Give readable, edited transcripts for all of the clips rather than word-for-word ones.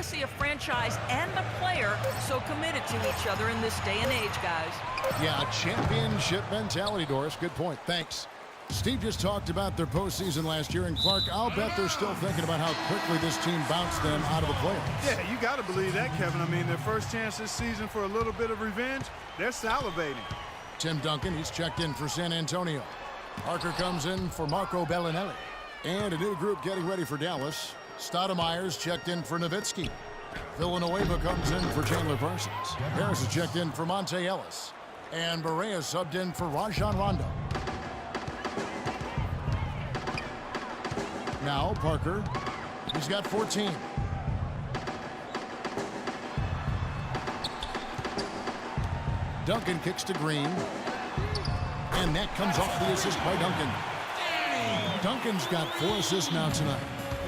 to see a franchise and a player so committed to each other in this day and age, guys. Yeah, a championship mentality, Doris. Good point. Thanks. Steve just talked about their postseason last year, and Clark, I'll bet they're still thinking about how quickly this team bounced them out of the playoffs. Yeah, you got to believe that, Kevin. I mean, their first chance this season for a little bit of revenge, they're salivating. Tim Duncan, he's checked in for San Antonio. Parker comes in for Marco Bellinelli. And a new group getting ready for Dallas. Stoudemire's checked in for Nowitzki. Villanueva comes in for Chandler Parsons. Harris is checked in for Monte Ellis. And Barea subbed in for Rajon Rondo. Now Parker, he's got 14. Duncan kicks to Green. And that comes off the assist by Duncan. Duncan's got 4 assists now tonight.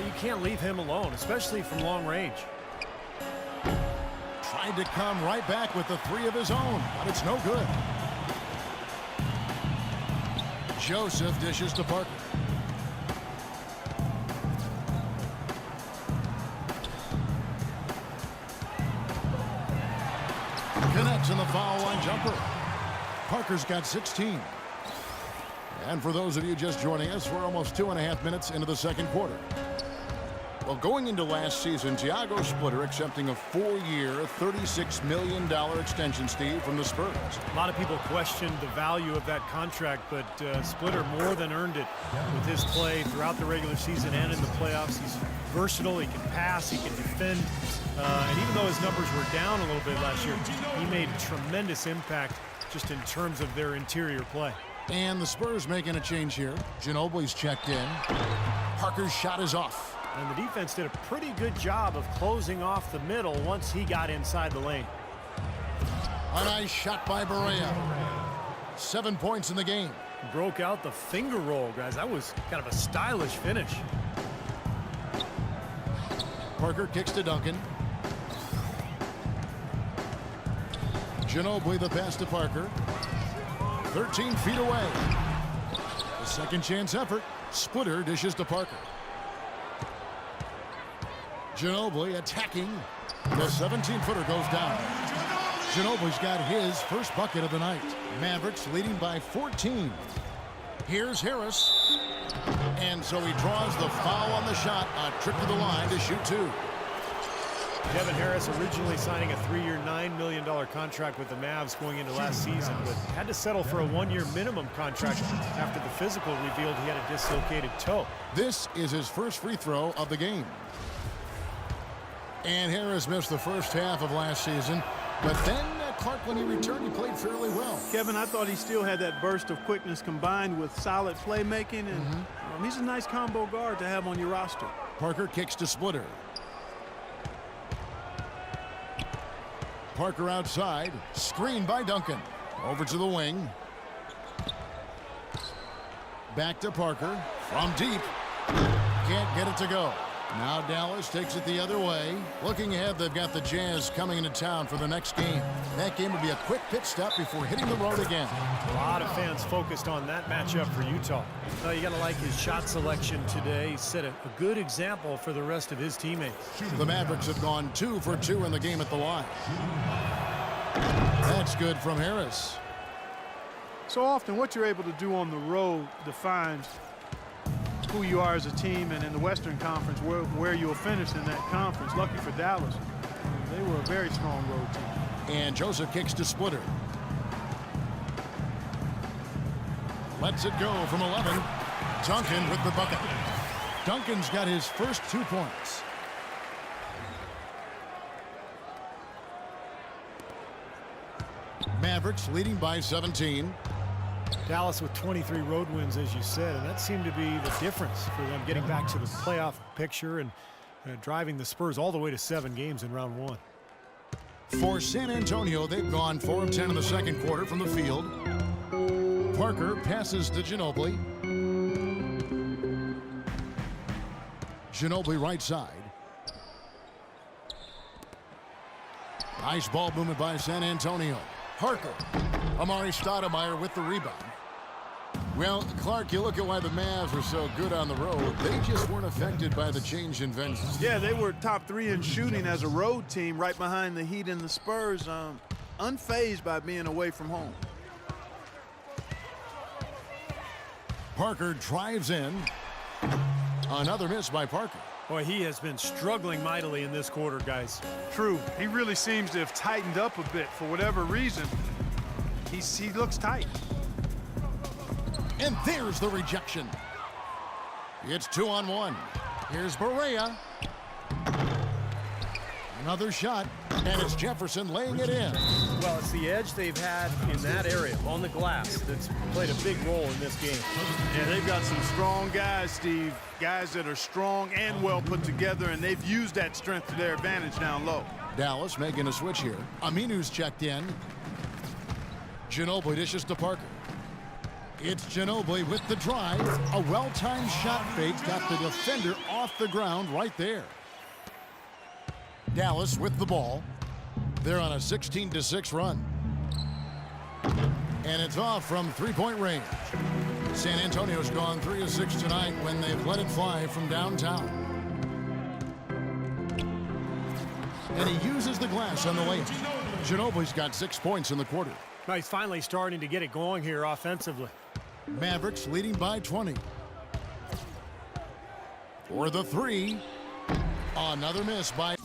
You can't leave him alone, especially from long range. Tried to come right back with the 3 of his own, but it's no good. Joseph dishes to Parker. Connects in the foul line jumper. Parker's got 16. And for those of you just joining us, we're almost 2.5 minutes into the second quarter. Well, going into last season, Tiago Splitter accepting a 4-year, $36 million extension, Steve, from the Spurs. A lot of people questioned the value of that contract, but Splitter more than earned it with his play throughout the regular season and in the playoffs. He's versatile, he can pass, he can defend, and even though his numbers were down a little bit last year, he made a tremendous impact just in terms of their interior play. And the Spurs making a change here. Ginobili's checked in. Parker's shot is off. And the defense did a pretty good job of closing off the middle once he got inside the lane. A nice shot by Barea. 7 points in the game. Broke out the finger roll, guys. That was kind of a stylish finish. Parker kicks to Duncan. Ginobili the pass to Parker. 13 feet away. The second chance effort. Splitter dishes to Parker. Ginobili attacking. The 17-footer goes down. Ginobili's got his first bucket of the night. Mavericks leading by 14. Here's Harris. And so he draws the foul on the shot. A trip to the line to shoot 2. Kevin Harris originally signing a 3-year, $9 million contract with the Mavs going into last season, but had to settle for a 1-year minimum contract after the physical revealed he had a dislocated toe. This is his first free throw of the game. And Harris missed the first half of last season, but then Clark, when he returned, he played fairly well. Kevin, I thought he still had that burst of quickness combined with solid playmaking, and he's a nice combo guard to have on your roster. Parker kicks to Splitter. Parker outside, screened by Duncan. Over to the wing. Back to Parker, from deep. Can't get it to go. Now Dallas takes it the other way. Looking ahead, they've got the Jazz coming into town for the next game. That game will be a quick pit stop before hitting the road again. A lot of fans focused on that matchup for Utah. You got to like his shot selection today. He set a good example for the rest of his teammates. The Mavericks have gone 2 for 2 in the game at the line. That's good from Harris. So often what you're able to do on the road defines who you are as a team, and in the Western Conference where you'll finish in that conference. Lucky for Dallas, they were a very strong road team. And Joseph kicks to Splitter. Lets it go from 11. Duncan with the bucket. Duncan's got his first 2 points. Mavericks leading by 17. Dallas with 23 road wins, as you said, and that seemed to be the difference for them getting back to the playoff picture and driving the Spurs all the way to 7 games in round 1. For San Antonio, they've gone 4 of 10 in the second quarter from the field. Parker passes to Ginobili. Ginobili right side. Nice ball movement by San Antonio. Parker. Amari Stoudemire with the rebound. Well, Clark, you look at why the Mavs were so good on the road. They just weren't affected by the change in venues. Yeah, they were top 3 in shooting as a road team, right behind the Heat and the Spurs, unfazed by being away from home. Parker drives in. Another miss by Parker. Boy, he has been struggling mightily in this quarter, guys. True. He really seems to have tightened up a bit for whatever reason. He looks tight. And there's the rejection. It's 2-on-1. Here's Barea. Another shot, and it's Jefferson laying it in. Well, it's the edge they've had in that area on the glass that's played a big role in this game. Yeah, they've got some strong guys, Steve. Guys that are strong and well put together, and they've used that strength to their advantage down low. Dallas making a switch here. Aminu's checked in. Ginobili dishes to Parker. It's Ginobili with the drive. A well-timed shot fake got the defender off the ground right there. Dallas with the ball. They're on a 16-6 run. And it's off from three-point range. San Antonio's gone 3 of 6 tonight when they've let it fly from downtown. And he uses the glass on the layup. Ginobili's got 6 points in the quarter. Now he's finally starting to get it going here offensively. Mavericks leading by 20. For the three. Another miss by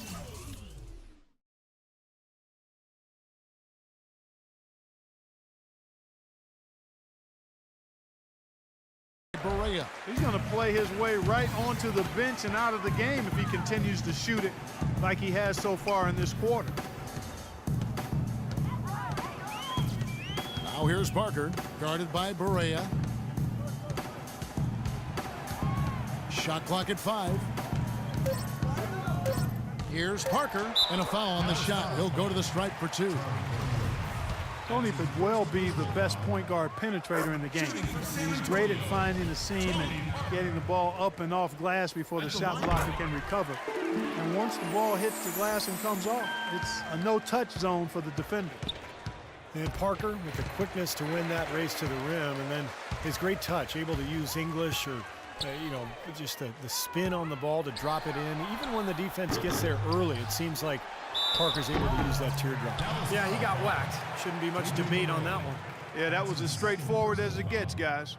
Barea. He's going to play his way right onto the bench and out of the game if he continues to shoot it like he has so far in this quarter. Now here's Parker, guarded by Barea. Shot clock at 5. Here's Parker, and a foul on the shot. He'll go to the stripe for 2. Tony could well be the best point guard penetrator in the game. He's great at finding the seam and getting the ball up and off glass before the shot blocker can recover. And once the ball hits the glass and comes off, it's a no-touch zone for the defender. And Parker with the quickness to win that race to the rim, and then his great touch, able to use English or just the spin on the ball to drop it in. Even when the defense gets there early, it seems like Parker's able to use that teardrop. Yeah, he got whacked. Shouldn't be much debate on that one. Yeah, that was as straightforward as it gets, guys.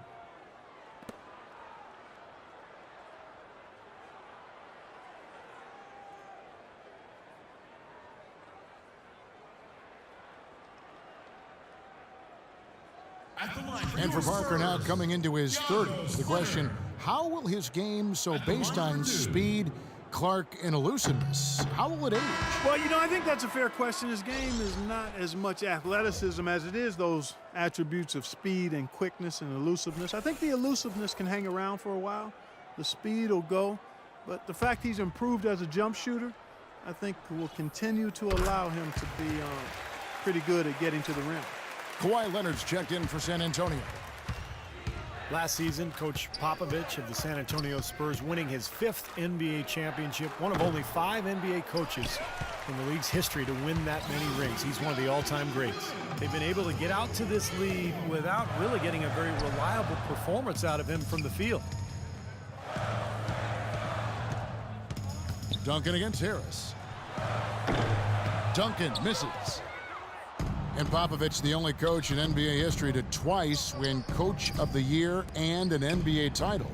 And for Parker now coming into his 30s, the question, how will his game, so based on speed, Clark, and elusiveness, how will it age? Well, I think that's a fair question. His game is not as much athleticism as it is those attributes of speed and quickness and elusiveness. I think the elusiveness can hang around for a while. The speed will go. But the fact he's improved as a jump shooter, I think will continue to allow him to be pretty good at getting to the rim. Kawhi Leonard's checked in for San Antonio. Last season, Coach Popovich of the San Antonio Spurs winning his 5th NBA championship, one of only 5 NBA coaches in the league's history to win that many rings. He's one of the all-time greats. They've been able to get out to this lead without really getting a very reliable performance out of him from the field. Duncan against Harris. Duncan misses. And Popovich, the only coach in NBA history to twice win Coach of the Year and an NBA title.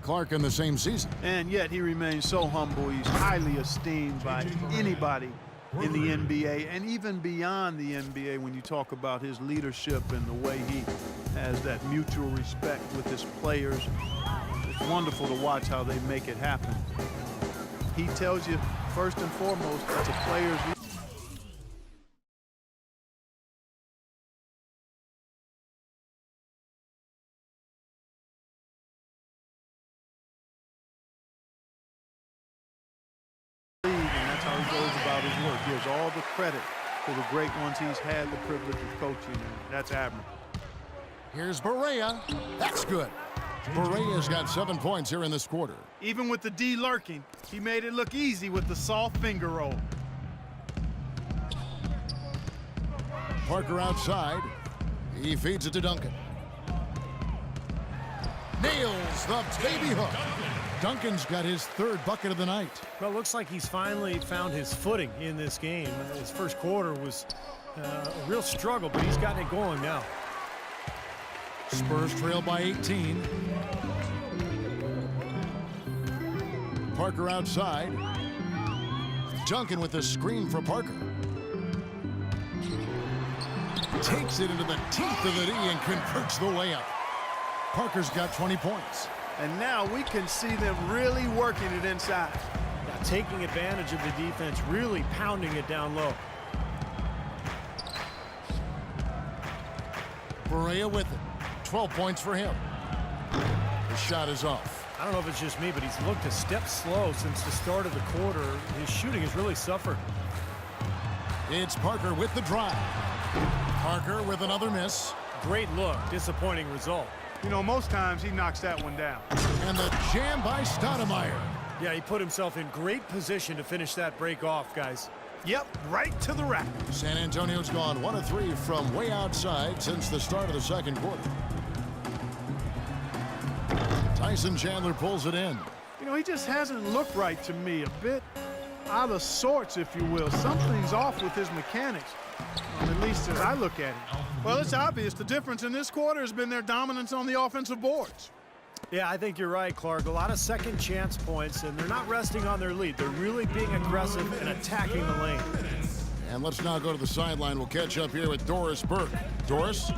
Clark in the same season. And yet he remains so humble. He's highly esteemed by anybody in the NBA and even beyond the NBA when you talk about his leadership and the way he has that mutual respect with his players. It's wonderful to watch how they make it happen. He tells you, first and foremost, it's a player's gives all the credit to the great ones he's had the privilege of coaching, and that's admirable. Here's Barea. That's good. Barea's got 7 points here in this quarter. Even with the D lurking, he made it look easy with the soft finger roll. Parker outside. He feeds it to Duncan. nails the baby hook. Duncan's got his third bucket of the night. Well, it looks like he's finally found his footing in this game. His first quarter was a real struggle, but he's gotten it going now. Spurs trail by 18. Parker outside. Duncan with the screen for Parker. Takes it into the teeth of the D and converts the layup. Parker's got 20 points. And now we can see them really working it inside. Now, taking advantage of the defense, really pounding it down low. Barea with it. 12 points for him. The shot is off. I don't know if it's just me, but he's looked a step slow since the start of the quarter. His shooting has really suffered. It's Parker with the drive. Parker with another miss. Great look, disappointing result. You know, most times he knocks that one down. And the jam by Stoudemire. Yeah, he put himself in great position to finish that break off, guys. Yep, right to the rack. San Antonio's gone 1 of 3 from way outside since the start of the second quarter. Tyson Chandler pulls it in. You know, he just hasn't looked right to me. A bit out of sorts, if you will. Something's off with his mechanics, at least as I look at him. Well, it's obvious the difference in this quarter has been their dominance on the offensive boards. Yeah, I think you're right, Clark. A lot of second chance points, and they're not resting on their lead. They're really being aggressive and attacking the lane. And let's now go to the sideline. We'll catch up here with Doris Burke. Doris?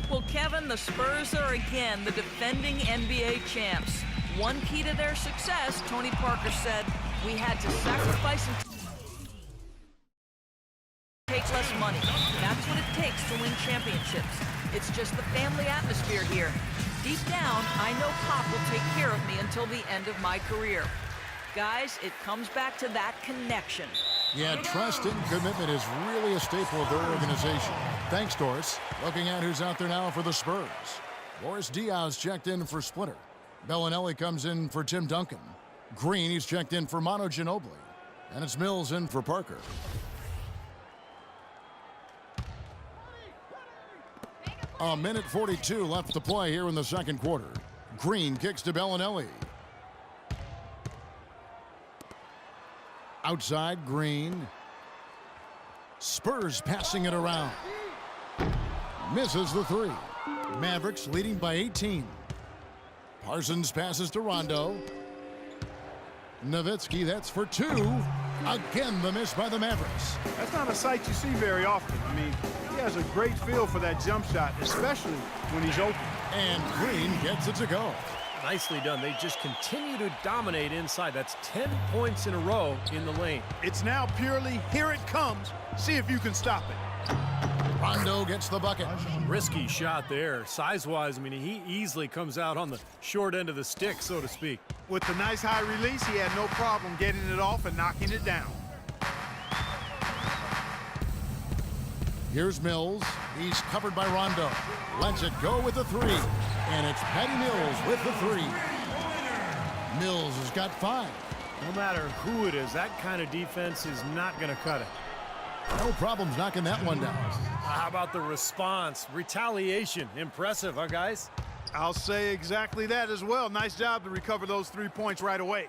Well, Kevin, the Spurs are again the defending NBA champs. One key to their success, Tony Parker said, we had to sacrifice and take less money. That's what it takes to win championships. It's just the family atmosphere here. Deep down, I know Pop will take care of me until the end of my career. Guys, it comes back to that connection. Yeah, trust and commitment is really a staple of their organization. Thanks, Doris. Looking at who's out there now for the Spurs. Boris Diaz checked in for Splitter. Bellinelli comes in for Tim Duncan. Green, he's checked in for Manu Ginobili. And it's Mills in for Parker. A minute 42 left to play here in the second quarter. Green kicks to Bellinelli. Outside, Green. Spurs passing it around. Misses the three. Mavericks leading by 18. Parsons passes to Rondo. Nowitzki, that's for 2. Again, the miss by the Mavericks. That's not a sight you see very often. I mean, he has a great feel for that jump shot, especially when he's open. And Green gets it to go. Nicely done. They just continue to dominate inside. That's 10 points in a row in the lane. It's now purely, here it comes. See if you can stop it. Rondo gets the bucket. Risky shot there. Size-wise, I mean, he easily comes out on the short end of the stick, so to speak. With the nice high release, he had no problem getting it off and knocking it down. Here's Mills. He's covered by Rondo. Lets it go with the 3. And it's Patty Mills with the 3. Mills has got 5. No matter who it is, that kind of defense is not going to cut it. No problems knocking that one down. How about the response? Retaliation. Impressive, huh, guys? I'll say exactly that as well. Nice job to recover those 3 points right away.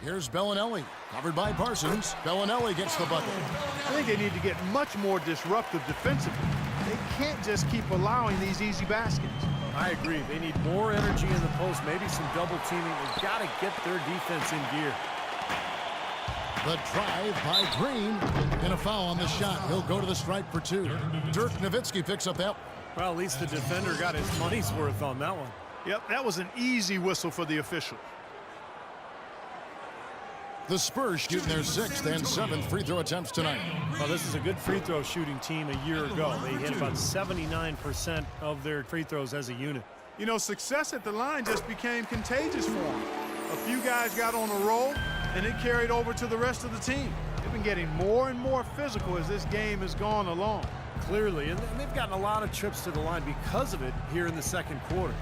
Here's Bellinelli, covered by Parsons. Bellinelli gets the bucket. I think they need to get much more disruptive defensively. They can't just keep allowing these easy baskets. I agree. They need more energy in the post, maybe some double teaming. They've got to get their defense in gear. The drive by Green. And a foul on the shot. He'll go to the stripe for 2. Dirk Nowitzki picks up that. Well, at least the defender got his money's worth on that one. Yep, that was an easy whistle for the official. The Spurs shooting their 6th and 7th free throw attempts tonight. Well, this is a good free throw shooting team a year ago. They hit about 79% of their free throws as a unit. You know, success at the line just became contagious for them. A few guys got on a roll, and it carried over to the rest of the team. They've been getting more and more physical as this game has gone along. Clearly, and they've gotten a lot of trips to the line because of it here in the second quarter.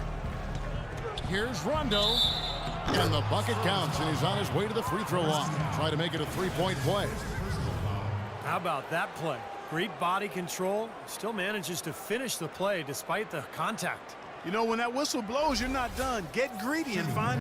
Here's Rondo. And the bucket counts, and he's on his way to the free throw line. Try to make it a 3-point play. How about that play? Great body control. Still manages to finish the play despite the contact. You know, when that whistle blows, you're not done. Get greedy and find